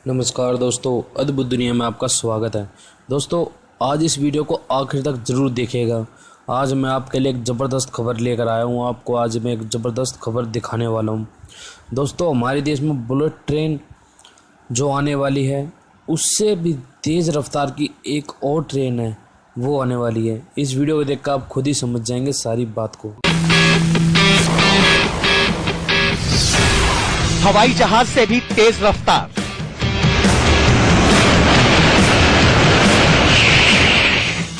नमस्कार दोस्तों, अद्भुत दुनिया में आपका स्वागत है। दोस्तों, आज इस वीडियो को आखिर तक ज़रूर देखिएगा। आज मैं आपके लिए एक ज़बरदस्त खबर लेकर आया हूँ। आपको आज मैं एक ज़बरदस्त खबर दिखाने वाला हूँ। दोस्तों, हमारे देश में बुलेट ट्रेन जो आने वाली है, उससे भी तेज़ रफ्तार की एक और ट्रेन है, वो आने वाली है। इस वीडियो को देखकर आप खुद ही समझ जाएंगे सारी बात को। हवाई जहाज से भी तेज रफ्तार,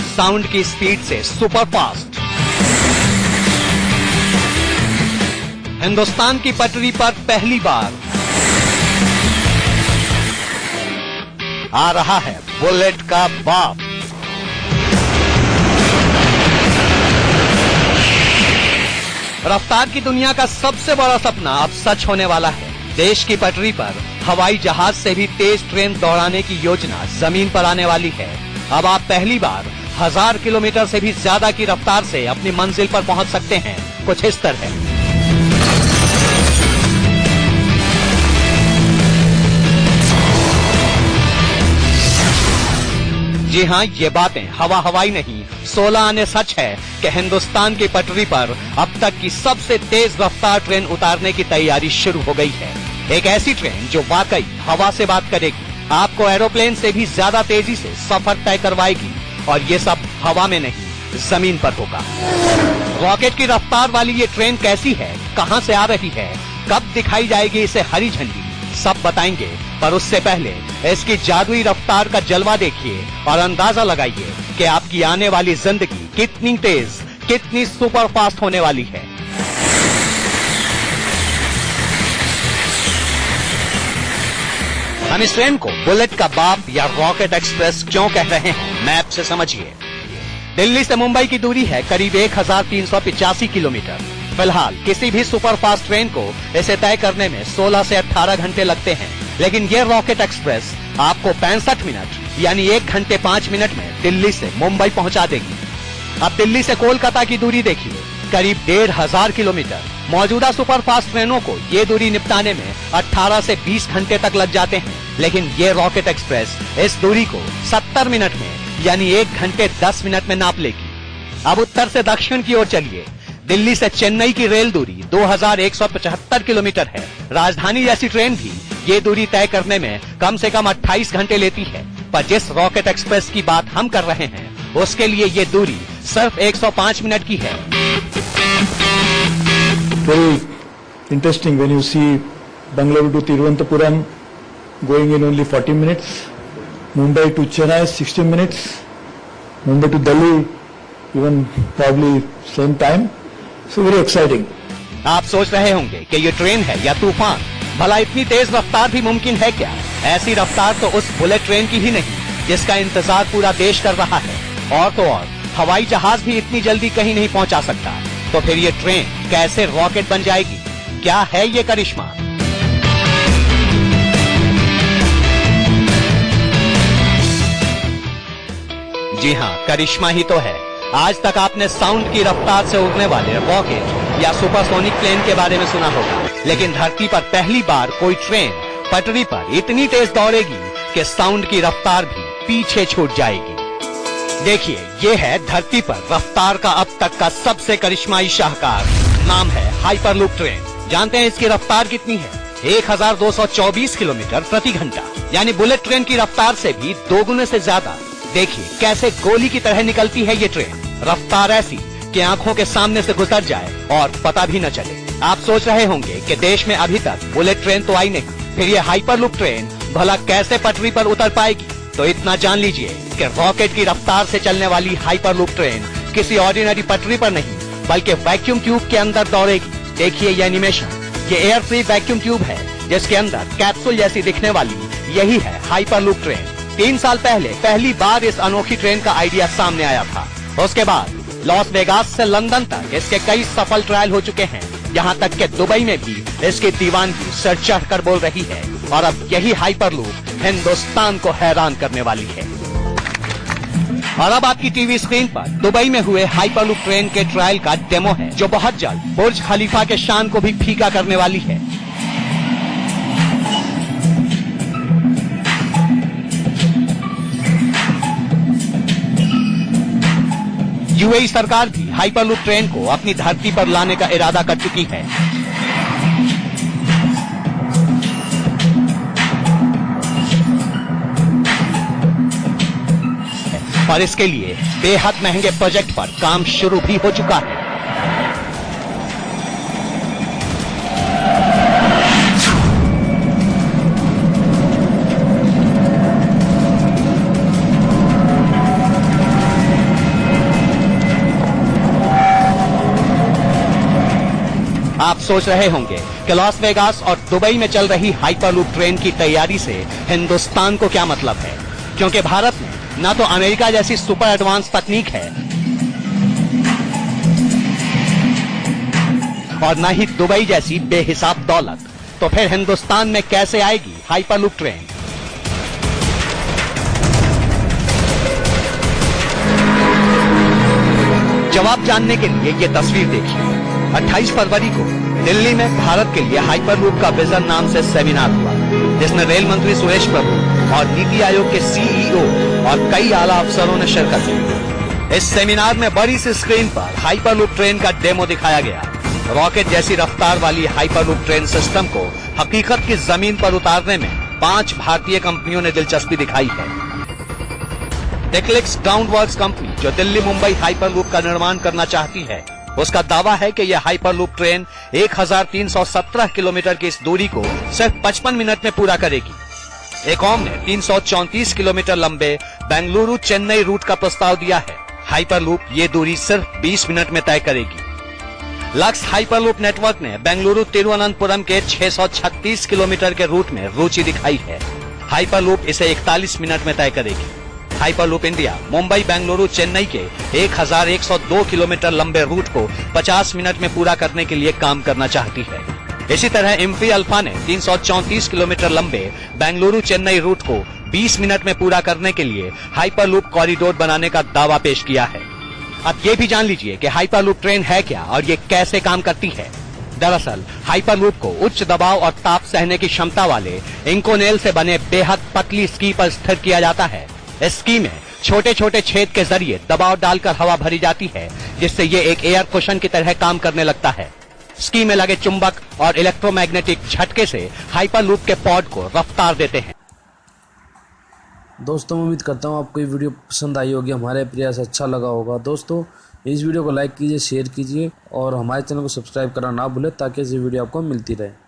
साउंड की स्पीड से सुपर फास्ट, हिंदुस्तान की पटरी पर पहली बार आ रहा है बुलेट का बाप। रफ्तार की दुनिया का सबसे बड़ा सपना अब सच होने वाला है। देश की पटरी पर हवाई जहाज से भी तेज ट्रेन दौड़ाने की योजना जमीन पर आने वाली है। अब आप पहली बार 1000 किलोमीटर से भी ज्यादा की रफ्तार से अपनी मंजिल पर पहुंच सकते हैं। कुछ इस तरह। जी हाँ, ये बातें हवाई नहीं, 16 आने सच है कि हिंदुस्तान की पटरी पर अब तक की सबसे तेज रफ्तार ट्रेन उतारने की तैयारी शुरू हो गई है। एक ऐसी ट्रेन जो वाकई हवा से बात करेगी, आपको एरोप्लेन से भी ज्यादा तेजी से सफर तय करवाएगी, और ये सब हवा में नहीं, जमीन पर होगा। रॉकेट की रफ्तार वाली ये ट्रेन कैसी है, कहां से आ रही है, कब दिखाई जाएगी इसे हरी झंडी, सब बताएंगे। पर उससे पहले इसकी जादुई रफ्तार का जलवा देखिए और अंदाजा लगाइए कि आपकी आने वाली जिंदगी कितनी तेज, कितनी सुपर फास्ट होने वाली है। हम इस ट्रेन को बुलेट का बाप या रॉकेट एक्सप्रेस क्यों कह रहे हैं, मैप से समझिए। दिल्ली से मुंबई की दूरी है करीब 1385 किलोमीटर। फिलहाल किसी भी सुपर फास्ट ट्रेन को इसे तय करने में 16 से 18 घंटे लगते हैं, लेकिन ये रॉकेट एक्सप्रेस आपको 65 मिनट यानी 1 घंटे 5 मिनट में दिल्ली से मुंबई पहुंचा देगी। अब दिल्ली से कोलकाता की दूरी देखिए, करीब 1500 किलोमीटर। मौजूदा सुपर फास्ट ट्रेनों को ये दूरी निपटाने में 18 से 20 घंटे तक लग जाते हैं, लेकिन ये रॉकेट एक्सप्रेस इस दूरी को 70 मिनट में यानी 1 घंटे 10 मिनट में नाप लेगी। अब उत्तर से दक्षिण की ओर चलिए। दिल्ली से चेन्नई की रेल दूरी 2175 किलोमीटर है। राजधानी जैसी ट्रेन भी ये दूरी तय करने में कम से कम 28 घंटे लेती है, पर जिस रॉकेट एक्सप्रेस की बात हम कर रहे हैं, उसके लिए ये दूरी सिर्फ 105 मिनट की है। Very interesting when you see Bangalore to Tiruvananthapuram going in only 40 minutes, Mumbai to Chennai 60 minutes, Mumbai to Delhi even probably same time. So very exciting. आप सोच रहे होंगे कि ये ट्रेन है या तूफान, भला इतनी तेज रफ्तार भी मुमकिन है क्या? ऐसी रफ्तार तो उस बुलेट ट्रेन की ही नहीं जिसका इंतजार पूरा देश कर रहा है। और तो और हवाई जहाज भी इतनी जल्दी कहीं नहीं पहुंचा सकता, तो फिर ये ट्रेन कैसे रॉकेट बन जाएगी? क्या है ये करिश्मा? जी हाँ, करिश्मा ही तो है। आज तक आपने साउंड की रफ्तार से उड़ने वाले रॉकेट या सुपरसोनिक प्लेन के बारे में सुना होगा, लेकिन धरती पर पहली बार कोई ट्रेन पटरी पर इतनी तेज दौड़ेगी कि साउंड की रफ्तार भी पीछे छूट जाएगी। देखिए, ये है धरती पर रफ्तार का अब तक का सबसे करिश्माई शाहकार। नाम है हाइपरलूप ट्रेन। जानते हैं इसकी रफ्तार कितनी है? 1224 किलोमीटर प्रति घंटा, यानी बुलेट ट्रेन की रफ्तार से भी 2 गुने से ज्यादा। देखिए कैसे गोली की तरह निकलती है ये ट्रेन। रफ्तार ऐसी कि आंखों के सामने से गुजर जाए और पता भी न चले। आप सोच रहे होंगे कि देश में अभी तक बुलेट ट्रेन तो आई नहीं, फिर ये हाइपरलूप ट्रेन भला कैसे पटरी पर उतर पाएगी? तो इतना जान लीजिए कि रॉकेट की रफ्तार से चलने वाली हाइपरलूप ट्रेन किसी ऑर्डिनरी पटरी पर नहीं, बल्कि वैक्यूम ट्यूब के अंदर दौड़ेगी। देखिए ये एनिमेशन, ये एयर फ्री वैक्यूम ट्यूब है जिसके अंदर कैप्सूल जैसी दिखने वाली यही है हाइपरलूप ट्रेन। 3 साल पहले पहली बार इस अनोखी ट्रेन का आइडिया सामने आया था। उसके बाद लॉस वेगास से लंदन तक इसके कई सफल ट्रायल हो चुके हैं। यहाँ तक कि दुबई में भी इसकी दीवानगी सर चढ़ कर बोल रही है, और अब यही हाइपरलूप हिंदुस्तान को हैरान करने वाली है। और अब आपकी टीवी स्क्रीन पर दुबई में हुए हाइपरलूप ट्रेन के ट्रायल का डेमो है, जो बहुत जल्द बुर्ज खलीफा के शान को भी फीका करने वाली है। यूएई सरकार भी हाइपरलूप ट्रेन को अपनी धरती पर लाने का इरादा कर चुकी है। और इसके लिए बेहद महंगे प्रोजेक्ट पर काम शुरू भी हो चुका है। आप सोच रहे होंगे कि लॉस वेगास और दुबई में चल रही हाइपरलूप ट्रेन की तैयारी से हिंदुस्तान को क्या मतलब है, क्योंकि भारत में ना तो अमेरिका जैसी सुपर एडवांस तकनीक है और ना ही दुबई जैसी बेहिसाब दौलत, तो फिर हिंदुस्तान में कैसे आएगी हाइपरलूप ट्रेन? जवाब जानने के लिए ये तस्वीर देखिए। 28 फरवरी को दिल्ली में भारत के लिए हाइपरलूप का विजन नाम से सेमिनार हुआ, जिसमें रेल मंत्री सुरेश प्रभु और नीति आयोग के सीईओ और कई आला अफसरों ने शिरकत की। इस सेमिनार में बड़ी सी स्क्रीन पर हाइपरलूप ट्रेन का डेमो दिखाया गया। रॉकेट जैसी रफ्तार वाली हाइपरलूप ट्रेन सिस्टम को हकीकत की जमीन पर उतारने में 5 भारतीय कंपनियों ने दिलचस्पी दिखाई है। टेक्लिक्स ग्राउंडवर्क्स कंपनी, जो दिल्ली मुंबई हाइपरलूप का निर्माण करना चाहती है, उसका दावा है कि यह हाइपरलूप ट्रेन 1317 किलोमीटर की इस दूरी को सिर्फ 55 मिनट में पूरा करेगी। एकॉम ने 334 किलोमीटर लंबे बेंगलुरु चेन्नई रूट का प्रस्ताव दिया है। हाइपरलूप ये दूरी सिर्फ 20 मिनट में तय करेगी। लक्स हाइपरलूप नेटवर्क ने बेंगलुरु तिरुवनंतपुरम के 636 किलोमीटर के रूट में रुचि दिखाई है। हाइपरलूप इसे 41 मिनट में तय करेगी। हाइपरलूप इंडिया मुंबई बेंगलुरु चेन्नई के 1102 किलोमीटर लंबे रूट को 50 मिनट में पूरा करने के लिए काम करना चाहती है। इसी तरह इम्फी अल्फा ने 334 किलोमीटर लंबे बेंगलुरु चेन्नई रूट को 20 मिनट में पूरा करने के लिए हाइपरलूप कॉरिडोर बनाने का दावा पेश किया है। अब ये भी जान लीजिए कि हाइपरलूप ट्रेन है क्या और ये कैसे काम करती है। दरअसल हाइपरलूप को उच्च दबाव और ताप सहने की क्षमता वाले इंकोनेल से बने बेहद पतली स्की पर स्थिर किया जाता है। इस स्की में छोटे छोटे छेद के जरिए दबाव डालकर हवा भरी जाती है, जिससे ये एक एयर कुशन की तरह काम करने लगता है। स्की में लगे चुंबक और इलेक्ट्रोमैग्नेटिक झटके से हाइपरलूप के पॉड को रफ्तार देते हैं। दोस्तों, मैं उम्मीद करता हूँ आपको ये वीडियो पसंद आई होगी, हमारे प्रयास अच्छा लगा होगा। दोस्तों, इस वीडियो को लाइक कीजिए, शेयर कीजिए और हमारे चैनल को सब्सक्राइब करना ना भूलें, ताकि ऐसी वीडियो आपको मिलती रहे।